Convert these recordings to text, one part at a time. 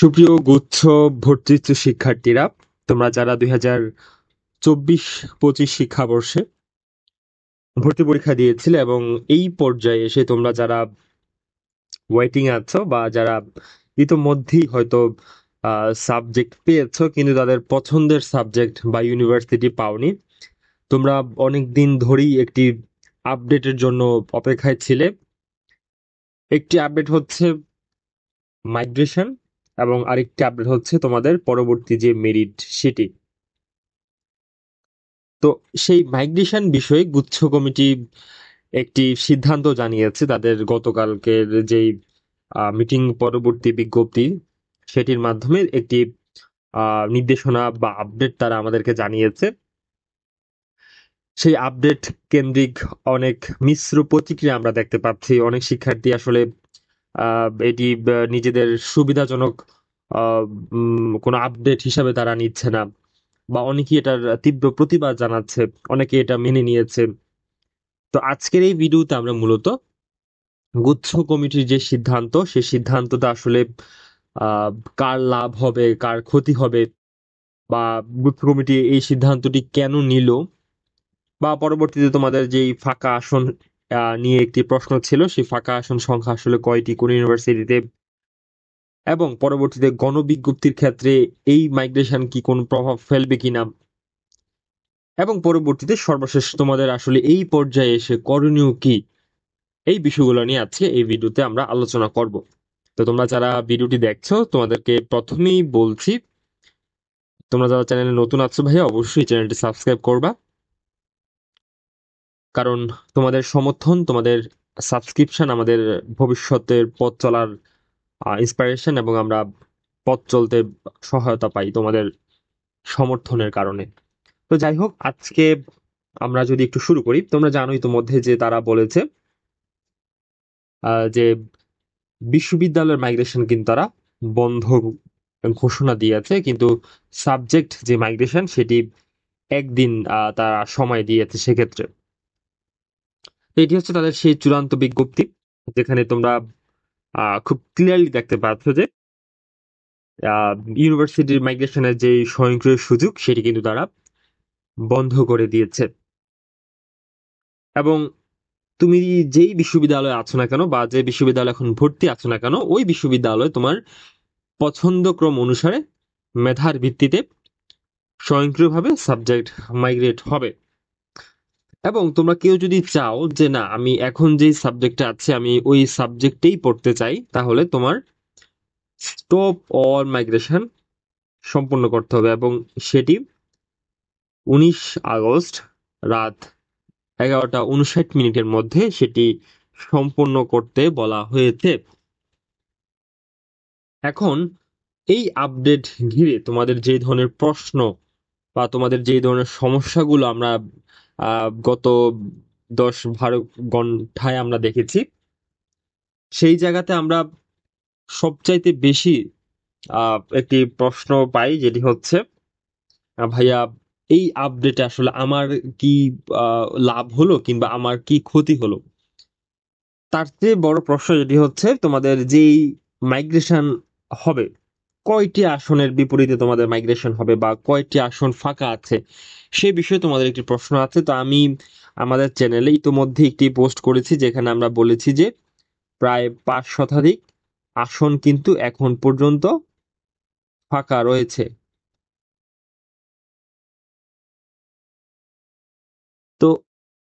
সুপ্রিয় গুচ্ছ ভর্তিচ্ছু শিক্ষার্থীরা, তোমরা যারা 2024-25 শিক্ষাবর্ষে ভর্তি পরীক্ষা দিয়েছিলে এবং এই পর্যায়ে এসে তোমরা যারা ওয়েটিং আছো বা যারা ইতোমধ্যেই হয়তো সাবজেক্ট পেয়েছো কিন্তু তাদের পছন্দের সাবজেক্ট বা ইউনিভার্সিটি পাওনি, তোমরা অনেক দিন ধরেই একটি আপডেটের জন্য অপেক্ষায় ছিলে। একটি আপডেট হচ্ছে মাইগ্রেশন এবং আরেকটি আপডেট হচ্ছে তোমাদের পরবর্তী যে মেরিট সেটি। তো সেই মাইগ্রেশন বিষয়ে গুচ্ছ কমিটি একটি সিদ্ধান্ত জানিয়েছে তাদের গতকালকের যেই মিটিং পরবর্তী বিজ্ঞপ্তি সেটির মাধ্যমে একটি নির্দেশনা বা আপডেট তারা আমাদেরকে জানিয়েছে। সেই আপডেট কেন্দ্রিক অনেক মিশ্র প্রতিক্রিয়া আমরা দেখতে পাচ্ছি। অনেক শিক্ষার্থী আসলে এটি নিজেদের সুবিধাজনক কোনো আপডেট হিসাবে তারা নিচ্ছে না, বা অনেকেই এটার তীব্র প্রতিবাদ জানাচ্ছে, অনেকে এটা মেনে নিয়েছে। তো আজকের এই ভিডিওতে আমরা মূলত গুচ্ছ কমিটির যে সিদ্ধান্ত, সেই সিদ্ধান্তটা আসলে আহ কার লাভ হবে কার ক্ষতি হবে, বা গুচ্ছ কমিটি এই সিদ্ধান্তটি কেন নিল, বা পরবর্তীতে তোমাদের যেই ফাঁকা আসন নিয়ে একটি প্রশ্ন ছিল, সেই ফাঁকা আসন সংখ্যা আসলে কয়টি কোন ইউনিভার্সিটিতে, এবং পরবর্তীতে গণবিজ্ঞপ্তির ক্ষেত্রে এই মাইগ্রেশন কি কোন প্রভাব ফেলবে কিনা, এবং পরবর্তীতে সর্বশেষ তোমাদের আসলে এই পর্যায়ে এসে করণীয় কি, এই বিষয়গুলো নিয়ে আজকে এই ভিডিওতে আমরা আলোচনা করব। তো তোমরা যারা ভিডিওটি দেখছো তোমাদেরকে প্রথমেই বলছি, তোমরা যারা চ্যানেলে নতুন আছো ভাইয়া অবশ্যই চ্যানেলটি সাবস্ক্রাইব করবা, কারণ তোমাদের সমর্থন, তোমাদের সাবস্ক্রিপশন আমাদের ভবিষ্যতের পথ চলার ইন্সপিরেশন, এবং আমরা পথ চলতে সহায়তা পাই তোমাদের সমর্থনের কারণে। তো যাই হোক, আজকে আমরা যদি একটু শুরু করি, তোমরা জানোই তো মধ্যে যে তারা বলেছে যে বিশ্ববিদ্যালয়ের মাইগ্রেশন কিন্তু তারা বন্ধ ঘোষণা দিয়েছে, কিন্তু সাবজেক্ট যে মাইগ্রেশন সেটি একদিন তারা সময় দিয়েছে সেক্ষেত্রে। তো এটি হচ্ছে তাদের সেই চূড়ান্ত বিজ্ঞপ্তি, যেখানে তোমরা খুব ক্লিয়ারলি দেখতে পাচ্ছ যে ইউনিভার্সিটির মাইগ্রেশনের যে স্বয়ংক্রিয় সুযোগ সেটি কিন্তু তারা বন্ধ করে দিয়েছে। এবং তুমি যেই বিশ্ববিদ্যালয়ে আছো না কেন, বা যে বিশ্ববিদ্যালয়ে এখন ভর্তি আছো না কেন, ওই বিশ্ববিদ্যালয়ে তোমার পছন্দক্রম অনুসারে মেধার ভিত্তিতে স্বয়ংক্রিয়ভাবে সাবজেক্ট মাইগ্রেট হবে। এবং তোমরা কেউ যদি চাও যে না, আমি এখন যেই সাবজেক্টে আছে আমি ওই সাবজেক্টেই পড়তে চাই, তাহলে তোমার স্টপ অল মাইগ্রেশন সম্পন্ন করতে হবে, এবং সেটি 19 আগস্ট রাত 11টা 59 মিনিটের মধ্যে সেটি সম্পন্ন করতে বলা হয়েছে। এখন এই আপডেট ঘিরে তোমাদের যে ধরনের প্রশ্ন বা তোমাদের যে ধরনের সমস্যাগুলো আমরা গত 10-12 ঘন্টায় আমরা দেখেছি, সেই জায়গাতে আমরা সবচাইতে বেশি একটি প্রশ্ন পাই, যেটি হচ্ছে ভাইয়া এই আপডেটে আসলে আমার কি লাভ হলো কিংবা আমার কি ক্ষতি হলো। তার চেয়ে বড় প্রশ্ন যেটি হচ্ছে, তোমাদের যেই মাইগ্রেশন হবে, কয়টি আসনের বিপরীতে তোমাদের মাইগ্রেশন হবে বা কয়টি আসন ফাঁকা আছে, সে বিষয়ে তোমাদের একটি প্রশ্ন আছে। তো আমি আমাদের চ্যানেলে ইতোমধ্যে একটি পোস্ট করেছি, যেখানে আমরা বলেছি যে প্রায় 5 শতাধিক আসন কিন্তু এখন পর্যন্ত ফাঁকা রয়েছে। তো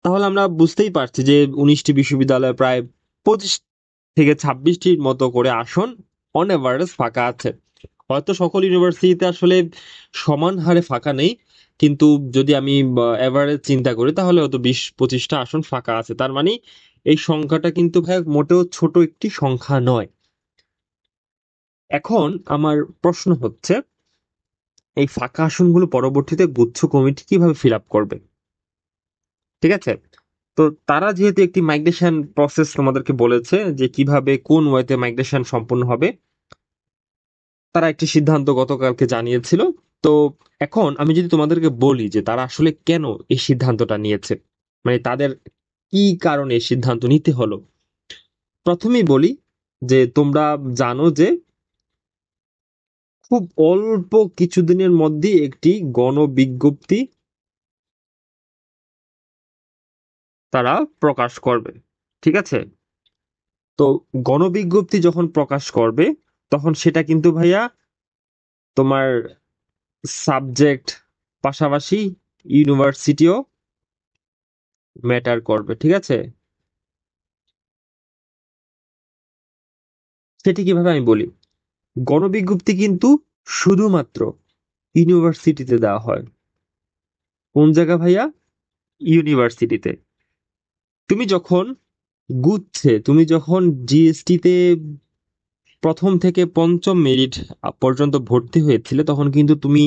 তাহলে আমরা বুঝতেই পারছি যে 19টি বিশ্ববিদ্যালয়ে প্রায় 25 থেকে 26টির মতো করে আসন অন এভারেজ ফাঁকা আছে। হয়তো সকল ইউনিভার্সিটিতে আসলে সমান হারে ফাঁকা নেই, কিন্তু যদি আমি এভারেজ চিন্তা করি তাহলে হয়তো 20-25টা আসন ফাঁকা আছে। তার মানে এই সংখ্যাটা কিন্তু ভাই মোটেও ছোট একটি সংখ্যা নয়। এখন আমার প্রশ্ন হচ্ছে, এই ফাঁকা আসনগুলো পরবর্তীতে গুচ্ছ কমিটি কিভাবে ফিল আপ করবে? ঠিক আছে, তো তারা যেহেতু একটি মাইগ্রেশন প্রসেস তোমাদেরকে বলেছে যে কিভাবে কোন ওয়েতে মাইগ্রেশন সম্পন্ন হবে, তারা একটি সিদ্ধান্ত গতকালকে জানিয়েছিল। তো এখন আমি যদি তোমাদেরকে বলি যে তারা আসলে কেন এই সিদ্ধান্তটা নিয়েছে, মানে তাদের কি কারণে এই সিদ্ধান্ত নিতে হলো, প্রথমেই বলি যে তোমরা জানো যে খুব অল্প কিছুদিনের মধ্যে একটি গণবিজ্ঞপ্তি তারা প্রকাশ করবে। ঠিক আছে? তো গণবিজ্ঞপ্তি যখন প্রকাশ করবে তখন সেটা কিন্তু ভাইয়া তোমার সাবজেক্ট পাশাপাশি ইউনিভার্সিটিও ম্যাটার করবে। ঠিক আছে? সেটি কিভাবে আমি বলি। গণবিজ্ঞপ্তি কিন্তু শুধুমাত্র ইউনিভার্সিটিতে দেওয়া হয়। কোন জায়গা ভাইয়া? ইউনিভার্সিটিতে। তুমি যখন তুমি যখন জিএসটিতে প্রথম থেকে পঞ্চম মেরিট পর্যন্ত ভর্তি হয়েছিলে তখন কিন্তু তুমি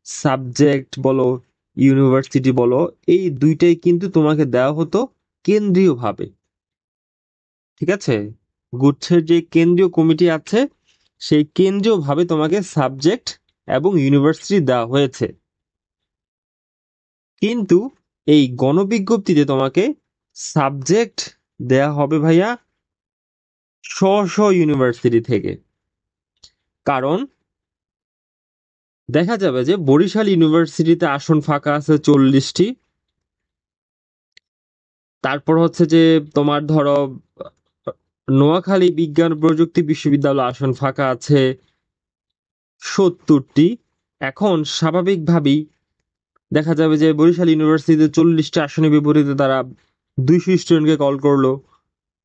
সাবজেক্ট বলো ইউনিভার্সিটি বলো এই দুইটাই কিন্তু তোমাকে দেওয়া হতো কেন্দ্রীয়ভাবে। ঠিক আছে? গুচ্ছের যে কেন্দ্রীয় কমিটি আছে সেই কেন্দ্রীয়ভাবে তোমাকে সাবজেক্ট এবং ইউনিভার্সিটি দেওয়া হয়েছে। কিন্তু এই গণবিজ্ঞপ্তিতে তোমাকে সাবজেক্ট দেয়া হবে ভাইয়া স্ব স্ব ইউনিভার্সিটি থেকে। কারণ দেখা যাবে যে বরিশাল ইউনিভার্সিটিতে আসন ফাঁকা আছে 40টি। তারপর হচ্ছে যে তোমার ধরো নোয়াখালী বিজ্ঞান প্রযুক্তি বিশ্ববিদ্যালয় আসন ফাঁকা আছে 70টি। এখন স্বাভাবিকভাবেই দেখা যাবে যে বরিশাল ইউনিভার্সিটিতে 40টা আসনের বিপরীতে তারা 200 স্টুডেন্টকে কল করলো।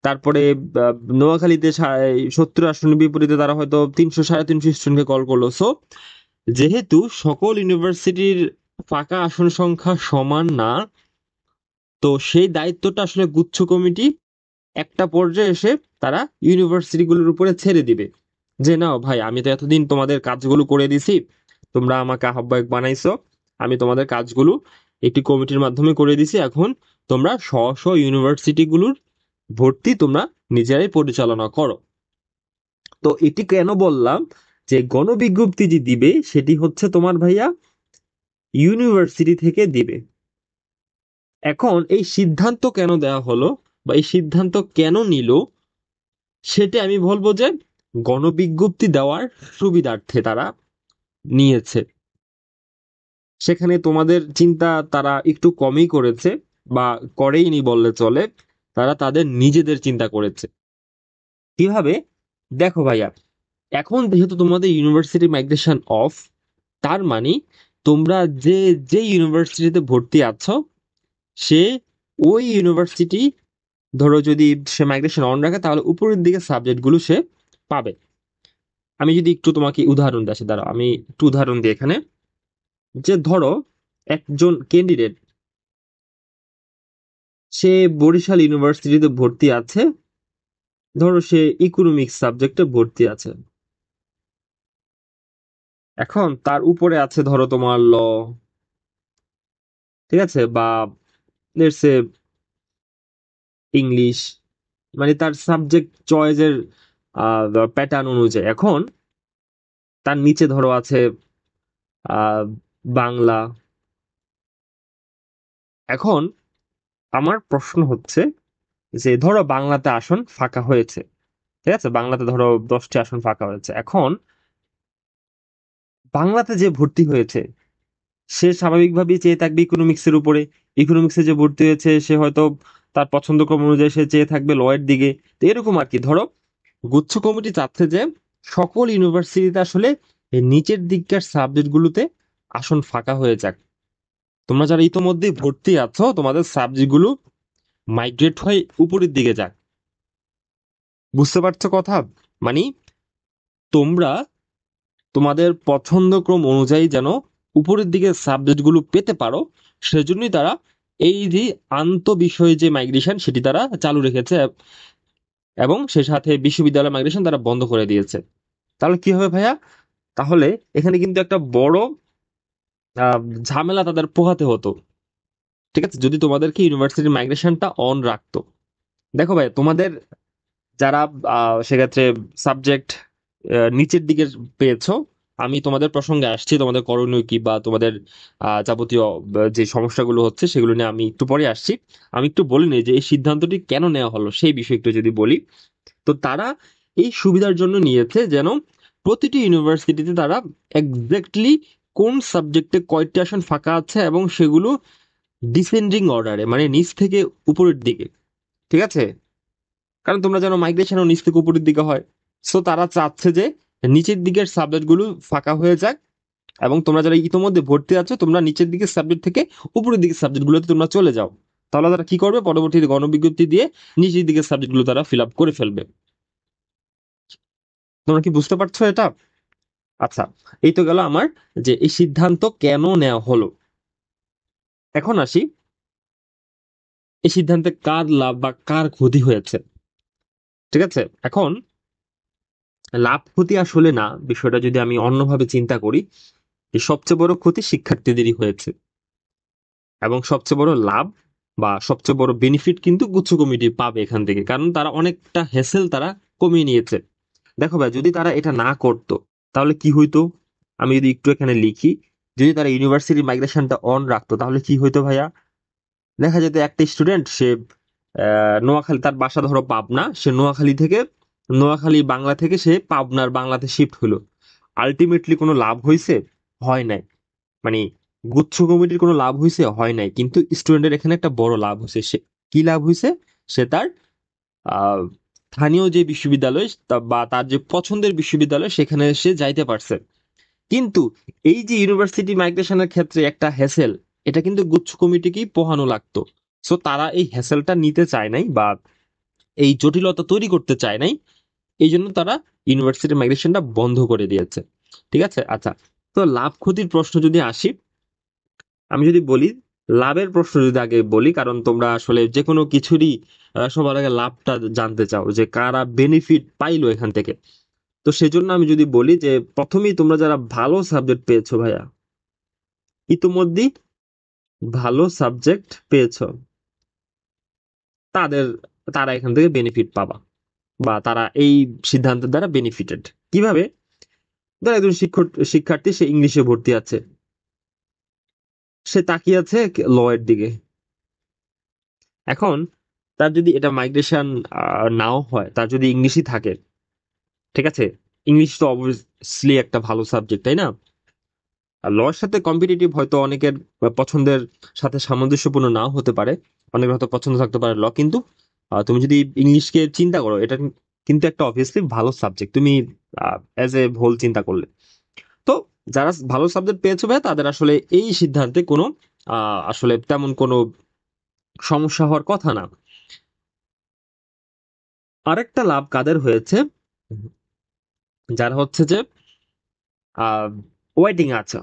তারপরে নোয়াখালীতে 70 আসনের বিপরীতে তারা হয়তো 300 350 স্টুডেন্টকে কল করলো। সো যেহেতু সকল ইউনিভার্সিটির ফাঁকা আসন সংখ্যা সমান না, তো সেই দায়িত্বটা আসলে গুচ্ছ কমিটি একটা পর্যায়ে এসে তারা ইউনিভার্সিটিগুলোর উপরে ছেড়ে দিবে যে নাও ভাই আমি তো এতদিন তোমাদের কাজগুলো করে দিছি, তোমরা আমাকে আহ্বায়ক বানাইছো, আমি তোমাদের কাজগুলো একটি কমিটির মাধ্যমে করে দিছি, এখন তোমরা স্ব স্ব ইউনিভার্সিটিগুলোর ভর্তি তোমরা নিজেরাই পরিচালনা করো। তো এটি কেন বললাম যে গণবিজ্ঞপ্তি যে দিবে সেটি হচ্ছে তোমার ভাইয়া ইউনিভার্সিটি থেকে দিবে। এখন এই সিদ্ধান্ত কেন দেওয়া হলো বা এই সিদ্ধান্ত কেন নিল সেটা আমি বলবো যে গণবিজ্ঞপ্তি দেওয়ার সুবিধার্থে তারা নিয়েছে। সেখানে তোমাদের চিন্তা তারা একটু কমই করেছে বা করেইনি বললে চলে, তারা তাদের নিজেদের চিন্তা করেছে। কিভাবে? দেখো ভাইয়া, এখন যেহেতু তোমাদের ইউনিভার্সিটি মাইগ্রেশন অফ, তার মানে তোমরা যে যে ইউনিভার্সিটিতে ভর্তি আছো সে ওই ইউনিভার্সিটি ধরো যদি সে মাইগ্রেশন অন রাখে তাহলে উপরের দিকে সাবজেক্টগুলো সে পাবে। আমি যদি একটু তোমাকে উদাহরণ দেই, দাঁড়াও আমি একটু উদাহরণ দিই এখানে। যে ধরো একজন ক্যান্ডিডেট সে বরিশাল ইউনিভার্সিটিতে ভর্তি আছে, ধরো সে ইকোনমিক্স সাবজেক্টে ভর্তি আছে। এখন তার উপরে আছে ধরো তোমার ল, ঠিক আছে, বা লেটস সে ইংলিশ, মানে তার সাবজেক্ট চয়েসের প্যাটার্ন অনুযায়ী। এখন তার নিচে ধরো আছে আহ বাংলা। এখন আমার প্রশ্ন হচ্ছে যে ধরো বাংলাতে আসন ফাঁকা হয়েছে, ঠিক আছে, বাংলাতে ধরো 10টি আসন ফাঁকা হয়েছে। এখন বাংলাতে যে ভর্তি হয়েছে সে স্বাভাবিকভাবেই চেয়ে থাকবে ইকোনমিক্সের উপরে। ইকোনমিক্সে যে ভর্তি হয়েছে সে হয়তো তার পছন্দক্রম অনুযায়ী সে চেয়ে থাকবে ল এর দিকে। তো এরকম আর কি। ধরো গুচ্ছ কমিটি চাচ্ছে যে সকল ইউনিভার্সিটিতে আসলে এই নিচের দিককার সাবজেক্টগুলোতে আসন ফাঁকা হয়ে যাক। তোমরা যারা ইতোমধ্যে ভর্তি আছো তোমাদের সাবজেক্টগুলো মাইগ্রেট হয়ে উপরের দিকে যাক। বুঝতে পারছো কথা? মানে তোমরা তোমাদের পছন্দক্রম অনুযায়ী যেন উপরের দিকে সাবজেক্টগুলো পেতে পারো, সেজন্যই তারা এই যে আন্ত বিষয়ে যে মাইগ্রেশন সেটি তারা চালু রেখেছে এবং সে সাথে বিশ্ববিদ্যালয় মাইগ্রেশন তারা বন্ধ করে দিয়েছে। তাহলে কি হবে ভাইয়া? তাহলে এখানে কিন্তু একটা বড় আহ, ঝামেলা তাদের পোহাতে হতো। ঠিক আছে, যদি তোমাদেরকে ইউনিভার্সিটির মাইগ্রেশনটা অন রাখতো। দেখো ভাই, তোমাদের যারা সেক্ষেত্রে সাবজেক্ট নিচের দিকে পেয়েছো, আমি তোমাদের প্রসঙ্গে আসছি, তোমাদের করণীয় কি বা তোমাদের যাবতীয় যে সমস্যাগুলো হচ্ছে সেগুলো নিয়ে আমি একটু পরে আসছি। আমি একটু বলি নিই যে এই সিদ্ধান্তটি কেন নেওয়া হলো সেই বিষয়ে একটু যদি বলি। তো তারা এই সুবিধার জন্য নিয়েছে যেন প্রতিটি ইউনিভার্সিটিতে তারা এক্স্যাক্টলি কোন সাবজেক্টে কয়টি আসন ফাঁকা আছে এবং সেগুলো ডিসেন্ডিং অর্ডারে, মানে নিচ থেকে উপরের দিকে। ঠিক আছে, কারণ তোমরা জানো মাইগ্রেশনও নিচ থেকে উপরের দিকে হয়। সো তারা চাচ্ছে যে নিচের দিকের সাবজেক্টগুলো ফাঁকা হয়ে যাক, এবং তোমরা যারা ইতোমধ্যে ভর্তি আছো তোমরা নিচের দিকের সাবজেক্ট থেকে উপরের দিকের সাবজেক্টগুলোতে তোমরা চলে যাও। তাহলে তারা কি করবে, পরবর্তীতে গণবিজ্ঞপ্তি দিয়ে নিচের দিকের সাবজেক্টগুলো তারা ফিল আপ করে ফেলবে। তোমরা কি বুঝতে পারছো এটা? আচ্ছা, এই তো গেল আমার যে এই সিদ্ধান্ত কেন নেওয়া হলো। এখন আসি এই সিদ্ধান্তে কার লাভ বা কার ক্ষতি হয়েছে। ঠিক আছে, এখন লাভ ক্ষতি আসলে না, বিষয়টা যদি আমি অন্যভাবে চিন্তা করি, যে সবচেয়ে বড় ক্ষতি শিক্ষার্থীদেরই হয়েছে, এবং সবচেয়ে বড় লাভ বা সবচেয়ে বড় বেনিফিট কিন্তু গুচ্ছ কমিটি পাবে এখান থেকে, কারণ তারা অনেকটা হ্যাসেল তারা কমিয়ে নিয়েছে। দেখো ভাই, যদি তারা এটা না করতো তাহলে কি হইতো, আমি যদি একটু এখানে লিখি, যদি তারা ইউনিভার্সিটি মাইগ্রেশনটা অন রাখতো তাহলে কি হইতো ভাইয়া। দেখা যেত একটা স্টুডেন্ট সে নোয়াখালী, তার বাসা ধরো পাবনা, সে নোয়াখালী থেকে, নোয়াখালী বাংলা থেকে সে পাবনার বাংলাতে শিফট হলো। আলটিমেটলি কোনো লাভ হয়েছে? হয় নাই। মানে গুচ্ছ কমিটির কোনো লাভ হয়েছে? হয় নাই, কিন্তু স্টুডেন্টের এখানে একটা বড় লাভ হয়েছে। সে কি লাভ হয়েছে, সে তার আহ, স্থানীয় যে বিশ্ববিদ্যালয় বা তার যে পছন্দের বিশ্ববিদ্যালয় সেখানে সে যাইতে পারছে। কিন্তু এই যে ইউনিভার্সিটি মাইগ্রেশনের ক্ষেত্রে একটা হ্যাসেল, এটা কিন্তু গুচ্ছ কমিটিকেই পোহানো লাগতো। সো তারা এই হ্যাসেলটা নিতে চায় নাই বা এই জটিলতা তৈরি করতে চায় নাই, এই জন্য তারা ইউনিভার্সিটি মাইগ্রেশনটা বন্ধ করে দিয়েছে। ঠিক আছে, আচ্ছা, তো লাভ ক্ষতির প্রশ্ন যদি আসি, আমি যদি বলি, লাভের প্রশ্ন যদি আগে বলি, কারণ তোমরা আসলে যে কোনো কিছুরই সবার আগে লাভটা জানতে চাও, যে কারা বেনিফিট পাইলো এখান থেকে। তো সেজন্য আমি যদি বলি যে প্রথমেই তোমরা যারা ভালো সাবজেক্ট পেয়েছো ভাইয়া, ইতোমধ্যেই ভালো সাবজেক্ট পেয়েছো, তাদের, তারা এখান থেকে বেনিফিট পাবা, বা তারা এই সিদ্ধান্তের দ্বারা বেনিফিটেড। কিভাবে? ধর একজন শিক্ষার্থী, সে ইংলিশে ভর্তি আছে, সে তাকিয়ে আছে ল এর দিকে। এখন তার যদি এটা মাইগ্রেশন নাও হয়, তার যদি ইংলিশই থাকে, ঠিক আছে, ইংলিশ তো অবভিয়াসলি একটা ভালো সাবজেক্ট, তাই না? আর লর সাথে কম্পিটিটিভ হয়তো অনেকের পছন্দের সাথে সামঞ্জস্যপূর্ণ নাও হতে পারে, অনেকের হয়তো পছন্দ থাকতে পারে ল, কিন্তু তুমি যদি ইংলিশকে চিন্তা করো, এটা কিন্তু একটা অবভিয়াসলি ভালো সাবজেক্ট, তুমি অ্যাজ এ হোল চিন্তা করলে। তো যারা ভালো সাবজেক্ট পেয়েছে ভাই, তাদের আসলে এই সিদ্ধান্তে কোনো আসলে তেমন কোনো সমস্যা হওয়ার কথা না। আরেকটা লাভ কাদের হয়েছে, যারা হচ্ছে যে ওয়েটিং আছে,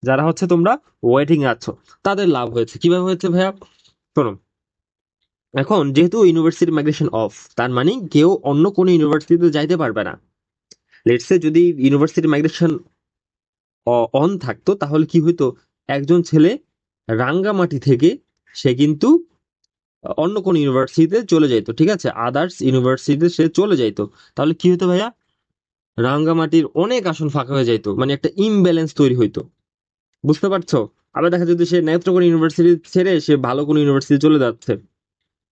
যারা হচ্ছে তোমরা ওয়েটিং আছো, তাদের লাভ হয়েছে। কিভাবে হয়েছে ভাইয়া? শোনো, এখন যেহেতু ইউনিভার্সিটি মাইগ্রেশন অফ, তার মানে কেউ অন্য কোনো ইউনিভার্সিটিতে যাইতে পারবে না। লেটস সে যদি ইউনিভার্সিটি মাইগ্রেশন অন থাকতো, তাহলে কি হইতো, একজন ছেলে রাঙ্গামাটি থেকে সে কিন্তু অন্য কোন ইউনিভার্সিটিতে চলে যাইতো, ঠিক আছে, আদার্স ইউনিভার্সিটিতে সে চলে যাইতো। তাহলে কি হতো ভাইয়া, রাঙ্গামাটির অনেক আসন ফাঁকা হয়ে যাইতো, মানে একটা ইমব্যালেন্স তৈরি হইতো। বুঝতে পারছো? আবার দেখা যেত সে নেত্রকোনা ইউনিভার্সিটি ছেড়ে সে ভালো কোনো ইউনিভার্সিটি চলে যাচ্ছে।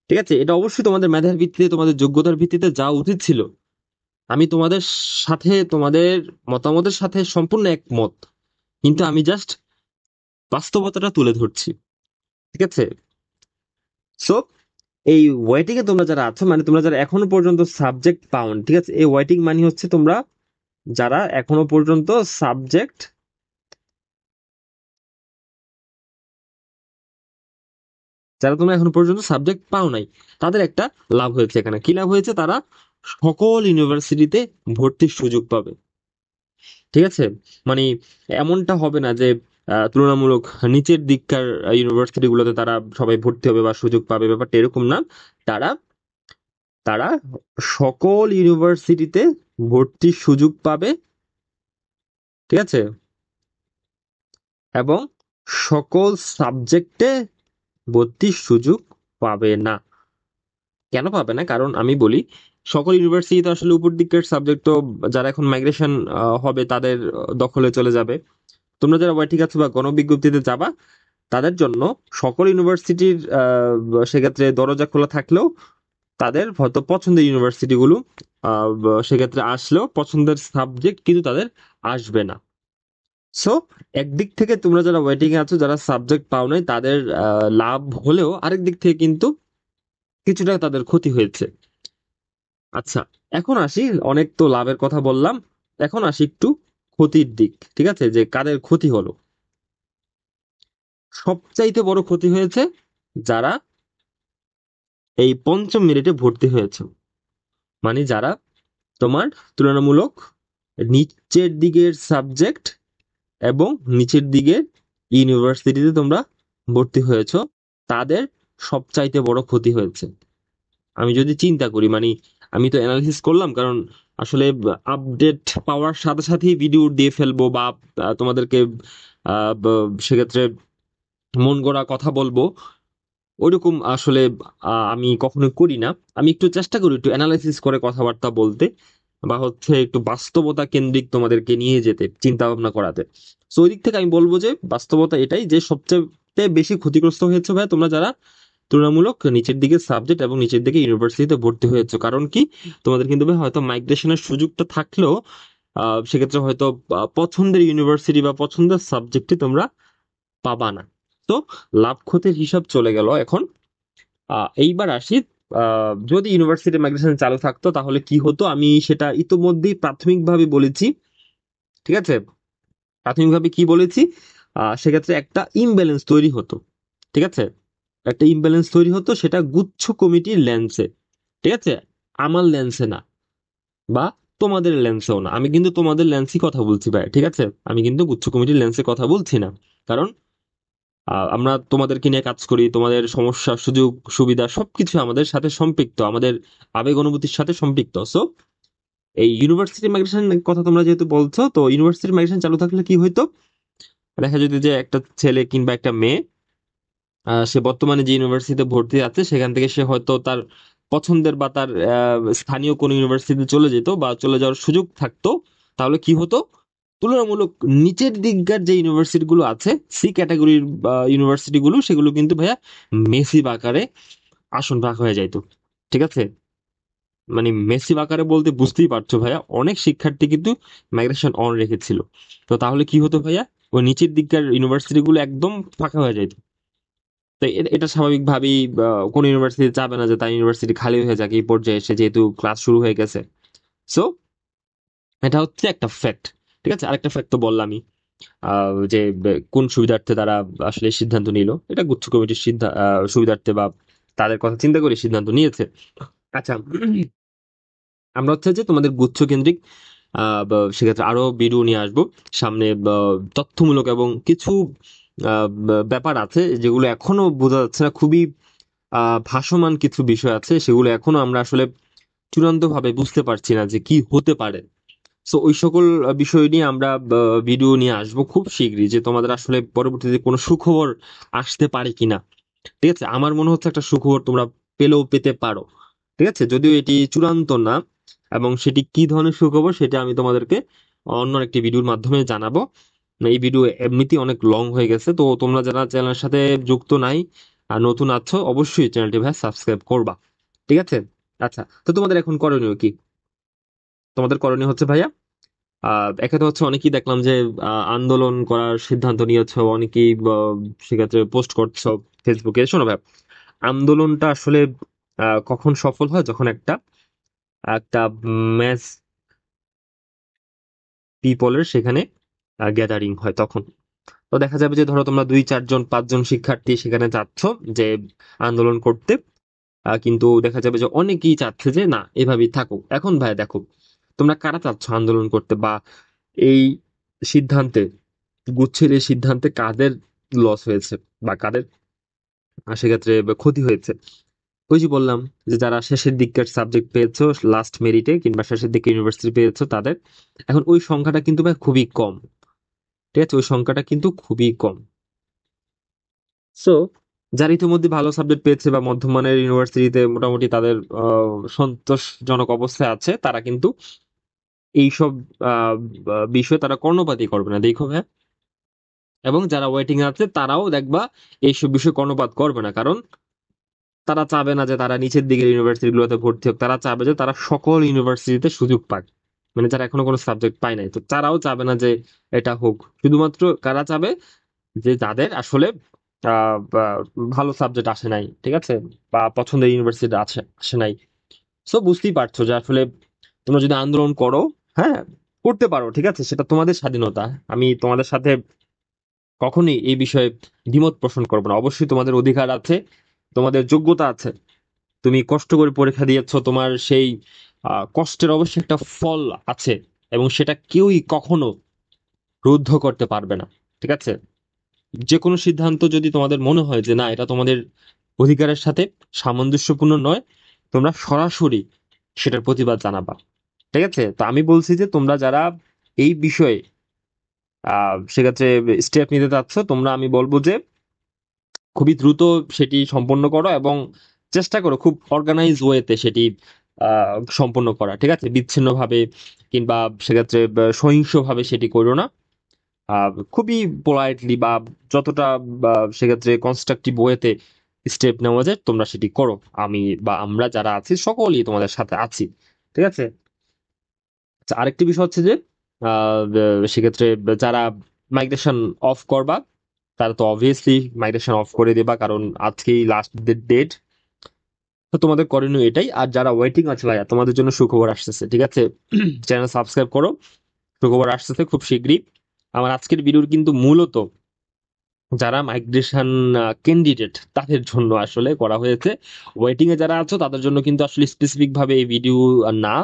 ঠিক আছে, এটা অবশ্যই তোমাদের মেধার ভিত্তিতে, তোমাদের যোগ্যতার ভিত্তিতে যাওয়া উচিত ছিল। আমি তোমাদের সাথে, তোমাদের মতামতের সাথে সম্পূর্ণ একমত, কিন্তু আমি জাস্ট বাস্তবতাটা তুলে ধরছি। ঠিক আছে, সো এই ওয়েটিং এ তোমরা যারা আছো, মানে তোমরা যারা এখনো পর্যন্ত সাবজেক্ট পাওন, ঠিক আছে, এই ওয়েটিং মানে হচ্ছে তোমরা যারা এখনো পর্যন্ত সাবজেক্ট, যারা তোমরা এখনো পর্যন্ত সাবজেক্ট পাও নাই, তাদের একটা লাভ হয়েছে। এখানে কি লাভ হয়েছে, তারা সকল ইউনিভার্সিটিতে ভর্তির সুযোগ পাবে। ঠিক আছে, মানে এমনটা হবে না যে তুলনামূলক নিচের দিককার ইউনিভার্সিটি গুলোতে তারা সবাই ভর্তি হবে বা সুযোগ পাবে, ব্যাপারটা এরকম না। তারা তারা সকল ইউনিভার্সিটিতে ভর্তির সুযোগ পাবে। ঠিক আছে, এবং সকল সাবজেক্টে ভর্তির সুযোগ পাবে না। কেন পাবে না? কারণ আমি বলি, সকল ইউনিভার্সিটিতে আসলে উপর দিকের সাবজেক্ট তো যারা এখন মাইগ্রেশন হবে তাদের দখলে চলে যাবে। তোমরা যারা ওয়াইটিক আছো বা গণবিজ্ঞপ্তিতে যাবা, তাদের জন্য সকল ইউনিভার্সিটির সেক্ষেত্রে দরজা খোলা থাকলেও তাদের হয়তো পছন্দের ইউনিভার্সিটিগুলো সেক্ষেত্রে আসলেও পছন্দের সাবজেক্ট কিন্তু তাদের আসবে না। সো একদিক থেকে তোমরা যারা ওয়েটিং এ আছো, যারা সাবজেক্ট পাও নাই, তাদের লাভ হলেও আরেক দিক থেকে কিন্তু কিছুটা তাদের ক্ষতি হয়েছে। আচ্ছা, এখন আসি, অনেক তো লাভের কথা বললাম, এখন আসি একটু ক্ষতির দিক। ঠিক আছে, যে কাদের ক্ষতি হলো। সবচাইতে বড় ক্ষতি হয়েছে যারা এই পঞ্চম মিনিটে ভর্তি হয়েছে, মানে যারা তোমার তুলনামূলক নিচের দিকের সাবজেক্ট এবং নিচের দিকের ইউনিভার্সিটিতে তোমরা ভর্তি হয়েছো, তাদের সবচাইতে বড় ক্ষতি হয়েছে। আমি যদি চিন্তা করি, মানে আমি তো অ্যানালিসিস করলাম, কারণ আসলে আপডেট পাওয়ার সাথে সাথেই ভিডিও দিয়ে ফেলবো বা তোমাদেরকে সেক্ষেত্রে মন গড়া কথা বলবো, ওইরকম আসলে আমি কখনো করি না। আমি একটু চেষ্টা করি একটু অ্যানালাইসিস করে কথাবার্তা বলতে, বা হচ্ছে একটু বাস্তবতা কেন্দ্রিক তোমাদেরকে নিয়ে যেতে, চিন্তা ভাবনা করাতে। সো ওই দিক থেকে আমি বলবো যে বাস্তবতা এটাই যে সবচেয়ে বেশি ক্ষতিগ্রস্ত হয়েছে ভাই তোমরা যারা তুলনামূলক নিচের দিকে সাবজেক্ট এবং নিচের দিকে ইউনিভার্সিটিতে ভর্তি হয়েছে। কারণ কি, তোমাদের কিন্তু ভাই হয়তো মাইগ্রেশনের সুযোগটা থাকলেও সেক্ষেত্রে হয়তো পছন্দের ইউনিভার্সিটি বা পছন্দের সাবজেক্টে তোমরা পাবা না। তো লাভ ক্ষতির হিসাব চলে গেল। এখন এইবার আসি, যদি ইউনিভার্সিটি মাইগ্রেশন চালু থাকতো তাহলে কি হতো, আমি সেটা ইতোমধ্যেই প্রাথমিকভাবে বলেছি। ঠিক আছে, প্রাথমিকভাবে কি বলেছি, সেক্ষেত্রে একটা ইমব্যালেন্স তৈরি হতো। ঠিক আছে, একটা ইমব্যালেন্স তৈরি হতো, সেটা গুচ্ছ কমিটির লেন্সে। ঠিক আছে, আমার লেন্সে না, বা তোমাদের লেন্সেও না। আমি কিন্তু তোমাদের লেন্সই কথা বলছি ভাই, ঠিক আছে, আমি কিন্তু গুচ্ছ কমিটির লেন্সে কথা বলছি না। কারণ আমরা তোমাদেরকে নিয়ে কাজ করি, তোমাদের সমস্যা সুযোগ সুবিধা সবকিছু আমাদের সাথে সম্পৃক্ত, আমাদের আবেগ অনুভূতির সাথে সম্পৃক্ত। সো এই ইউনিভার্সিটি মাইগ্রেশন কথা তোমরা যেহেতু বলছো, তো ইউনিভার্সিটি মাইগ্রেশন চালু থাকলে কি হইতো, দেখা যেত যে একটা ছেলে কিংবা একটা মেয়ে সে বর্তমানে যে ইউনিভার্সিটিতে ভর্তি আছে সেখান থেকে সে হয়তো তার পছন্দের বা তার স্থানীয় কোনো ইউনিভার্সিটিতে চলে যেত বা চলে যাওয়ার সুযোগ থাকতো। তাহলে কি হতো, তুলনামূলক নিচের দিককার যে ইউনিভার্সিটি গুলো আছে, সি ক্যাটাগরির ইউনিভার্সিটি গুলো, সেগুলো কিন্তু ভাইয়া মেসিভ আকারে আসন ভাগ হয়ে যাইতো। ঠিক আছে, মানে মেসিভ আকারে বলতে বুঝতেই পারছো ভাইয়া, অনেক শিক্ষার্থী কিন্তু মাইগ্রেশন অন রেখেছিল। তো তাহলে কি হতো ভাইয়া, ওই নিচের দিককার ইউনিভার্সিটি গুলো একদম ফাঁকা হয়ে যাইতো। তো এটা স্বাভাবিকভাবেই কোন ইউনিভার্সিটি চাবে না যে তার ইউনিভার্সিটি খালি হয়ে যাক এই পর্যায়ে এসে, যেহেতু ক্লাস শুরু হয়ে গেছে। সো এটা হচ্ছে একটা ফ্যাক্ট। ঠিক আছে, আরেকটা ফ্যাক্ট তো বললামই, যে কোন সুবিধার্থে তারা আসলে সিদ্ধান্ত নিল, এটা গুচ্ছ কমিটির সুবিধার্থে বা তাদের কথা চিন্তা করে সিদ্ধান্ত নিয়েছে। আচ্ছা, আমরা হচ্ছে যে তোমাদের গুচ্ছ কেন্দ্রিক সেক্ষেত্রে আরো ভিডিও নিয়ে আসবো সামনে, তথ্যমূলক এবং কিছু ব্যাপার আছে যেগুলো এখনো বোঝা যাচ্ছে না, খুবই ভাসমান কিছু বিষয় আছে, সেগুলো এখনো আমরা আসলে চূড়ান্তভাবে বুঝতে পারছি না যে কি হতে পারে। সো ওই সকল বিষয় নিয়ে আমরা ভিডিও নিয়ে আসবো খুব শীঘ্রই, যে তোমাদের আসলে পরবর্তীতে কোনো সুখবর আসতে পারে কিনা। ঠিক আছে, আমার মনে হচ্ছে একটা সুখবর তোমরা পেলেও পেতে পারো। ঠিক আছে, যদিও এটি চূড়ান্ত না, এবং সেটি কি ধরনের সুখবর সেটা আমি তোমাদেরকে অন্য একটি ভিডিওর মাধ্যমে জানাবো। এই ভিডিও এমনিতেই অনেক লং হয়ে গেছে, তো তোমরা যারা চ্যানেলের সাথে যুক্ত নাই আর নতুন আছো, অবশ্যই চ্যানেলটি ভাই সাবস্ক্রাইব করবা। ঠিক আছে, আচ্ছা, তো তোমাদের এখন করণীয় কি? তোমাদের করণীয় হচ্ছে ভাইয়া, একে তো হচ্ছে অনেকেই দেখলাম যে আন্দোলন করার সিদ্ধান্ত নিয়েছো, অনেকেই সেক্ষেত্রে পোস্ট করছো ফেসবুকে। শোনো ভাই, আন্দোলনটা আসলে কখন সফল হয়, যখন একটা একটা ম্যাস পিপলের সেখানে গ্যাদারিং হয় তখন। তো দেখা যাবে যে ধরো তোমরা 2 4 জন 5 জন শিক্ষার্থী সেখানে যাচ্ছ যে আন্দোলন করতে, কিন্তু দেখা যাবে যে অনেকেই চাচ্ছে যে না, এভাবেই থাকুক। এখন ভাই দেখো, তোমরা কারা চাচ্ছ আন্দোলন করতে, বা এই সিদ্ধান্তে, গুচ্ছের এই সিদ্ধান্তে কাদের লস হয়েছে বা কাদের সেক্ষেত্রে ক্ষতি হয়েছে? ওই যে বললাম, যে যারা শেষের দিককার সাবজেক্ট পেয়েছো লাস্ট মেরিটে কিংবা শেষের দিকে ইউনিভার্সিটি পেয়েছো তাদের। এখন ওই সংখ্যাটা কিন্তু ভাই খুবই কম। ঠিক আছে, ওই সংখ্যাটা কিন্তু খুবই কম। সো যারা ইতিমধ্যে ভালো সাবজেক্ট পেয়েছে বা মধ্যমানের ইউনিভার্সিটিতে মোটামুটি তাদের সন্তোষজনক অবস্থায় আছে, তারা কিন্তু এইসব বিষয়ে তারা কর্ণপাতই করবে না, দেখো ভাই। এবং যারা ওয়েটিং আছে তারাও দেখবা এইসব বিষয়ে কর্ণপাত করবে না, কারণ তারা চাবে না যে তারা নিচের দিকের ইউনিভার্সিটিগুলোতে ভর্তি হোক, তারা চাবে যে তারা সকল ইউনিভার্সিটিতে সুযোগ পাক। মানে যারা এখনো কোনো সাবজেক্ট পায় নাই, তো তারাও চাবে না যে এটা হোক। শুধুমাত্র কারা চাবে, যে যাদের আসলে ভালো সাবজেক্ট আসে নাই, ঠিক আছে, বা পছন্দের ইউনিভার্সিটি আছে আসে নাই। সো বুঝতেই পারছো যে আসলে তোমরা যদি আন্দোলন করো, হ্যাঁ, করতে পারো, ঠিক আছে, সেটা তোমাদের স্বাধীনতা। আমি তোমাদের সাথে কখনোই এই বিষয়ে দ্বিমত পোষণ করবো না। অবশ্যই তোমাদের অধিকার আছে, তোমাদের যোগ্যতা আছে, তুমি কষ্ট করে পরীক্ষা দিয়েছো, তোমার সেই কষ্টের অবশ্যই একটা ফল আছে, এবং সেটা কেউই কখনো রুদ্ধ করতে পারবে না, ঠিক আছে। যে কোনো সিদ্ধান্ত যদি তোমাদের মনে হয় যে না, এটা তোমাদের অধিকারের সাথে সামঞ্জস্যপূর্ণ নয়, তোমরা সরাসরি সেটার প্রতিবাদ জানাবা, ঠিক আছে। তো আমি বলছি যে তোমরা যারা এই বিষয়ে সেক্ষেত্রে স্টেপ নিতে চাচ্ছ, তোমরা, আমি বলবো যে খুবই দ্রুত সেটি সম্পন্ন করো, এবং চেষ্টা করো খুব অর্গানাইজ ওয়েতে সেটি সম্পন্ন করা, ঠিক আছে, বিচ্ছিন্নভাবে কিংবা সেক্ষেত্রে সহিংসভাবে সেটি করো না। খুবই পোলাইটলি বা যতটা সেক্ষেত্রে কনস্ট্রাকটিভ ওয়েতে স্টেপ নেওয়া যায় তোমরা সেটি করো। আমি বা আমরা যারা আছি সকলেই তোমাদের সাথে আছি, ঠিক আছে। আচ্ছা, আরেকটি বিষয় হচ্ছে যে সেক্ষেত্রে যারা মাইগ্রেশন অফ করবা, তারা তো অবভিয়াসলি মাইগ্রেশন অফ করে দেবা, কারণ আজকেই লাস্ট ডেট। তো তোমাদের করণীয় এটাই। আর যারা ওয়েটিং আছে ভাইয়া, তোমাদের জন্য সুখবর আসতেছে, ঠিক আছে। চ্যানেল সাবস্ক্রাইব করো, সুখবর আসতেছে খুব শীঘ্রই। আমার আজকের ভিডিওর কিন্তু মূলত যারা মাইগ্রেশন ক্যান্ডিডেট তাদের জন্য আসলে করা হয়েছে। ওয়েটিং এ যারা আছো তাদের জন্য কিন্তু আসলে স্পেসিফিক ভাবে এই ভিডিও না।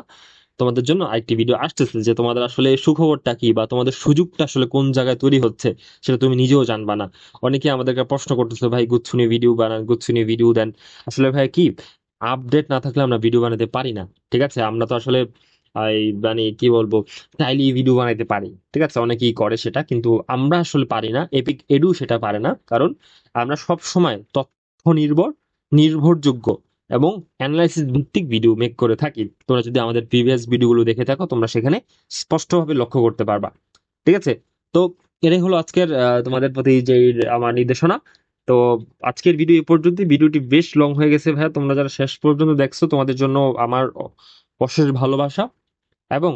তোমাদের জন্য আরেকটি ভিডিও আসতেছে যে তোমাদের আসলে সুখবরটা কি বা তোমাদের সুযোগটা আসলে কোন জায়গায় তৈরি হচ্ছে, সেটা তুমি নিজেও জানবা না। অনেকে আমাদেরকে প্রশ্ন করতেছে, ভাই গুচ্ছ নিয়ে ভিডিও বানান, গুচ্ছ নিয়ে ভিডিও দেন। আসলে ভাই কি, আপডেট না থাকলে আমরা ভিডিও বানাতে পারি না, ঠিক আছে। আমরা তো আসলে এই মানে কি বলবো, চাইলেই ভিডিও বানাইতে পারি, ঠিক আছে, অনেকেই করে সেটা, কিন্তু আমরা আসলে পারি না। এপিক এডু সেটা পারে না, কারণ আমরা সব সময় তথ্য নির্ভর, নির্ভরযোগ্য এবং অ্যানালাইসিস ভিত্তিক ভিডিও মেক করে থাকি। তোমরা যদি আমাদের প্রিভিয়াস ভিডিওগুলো দেখে থাকো, তোমরা সেখানে স্পষ্টভাবে লক্ষ্য করতে পারবা, ঠিক আছে। তো এটাই হলো আজকের তোমাদের প্রতি যে আমার নির্দেশনা। তো আজকের ভিডিও এই পর্যন্ত। ভিডিওটি বেশ লং হয়ে গেছে ভাইয়া, তোমরা যারা শেষ পর্যন্ত দেখছো তোমাদের জন্য আমার অশেষ ভালোবাসা। এবং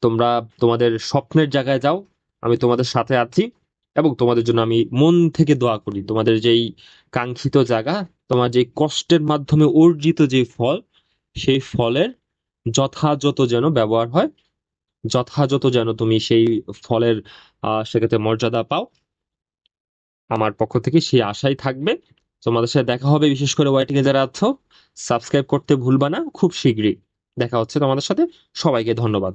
তোমরা তোমাদের স্বপ্নের জায়গায় যাও, আমি তোমাদের সাথে আছি, এবং তোমাদের জন্য আমি মন থেকে দোয়া করি। তোমাদের যেই কাঙ্ক্ষিত জায়গা, তোমার যে কষ্টের মাধ্যমে অর্জিত যে ফল, সেই ফলের যথাযথ যেন ব্যবহার হয়, যথাযথ যেন তুমি সেই ফলের সেক্ষেত্রে মর্যাদা পাও। আমার পক্ষ থেকে সেই আশাই থাকবে। তোমাদের সাথে দেখা হবে, বিশেষ করে ওয়াইটিং এ যারা আছো সাবস্ক্রাইব করতে ভুলবা না। খুব শীঘ্রই দেখা হচ্ছে তোমাদের সাথে। সবাইকে ধন্যবাদ।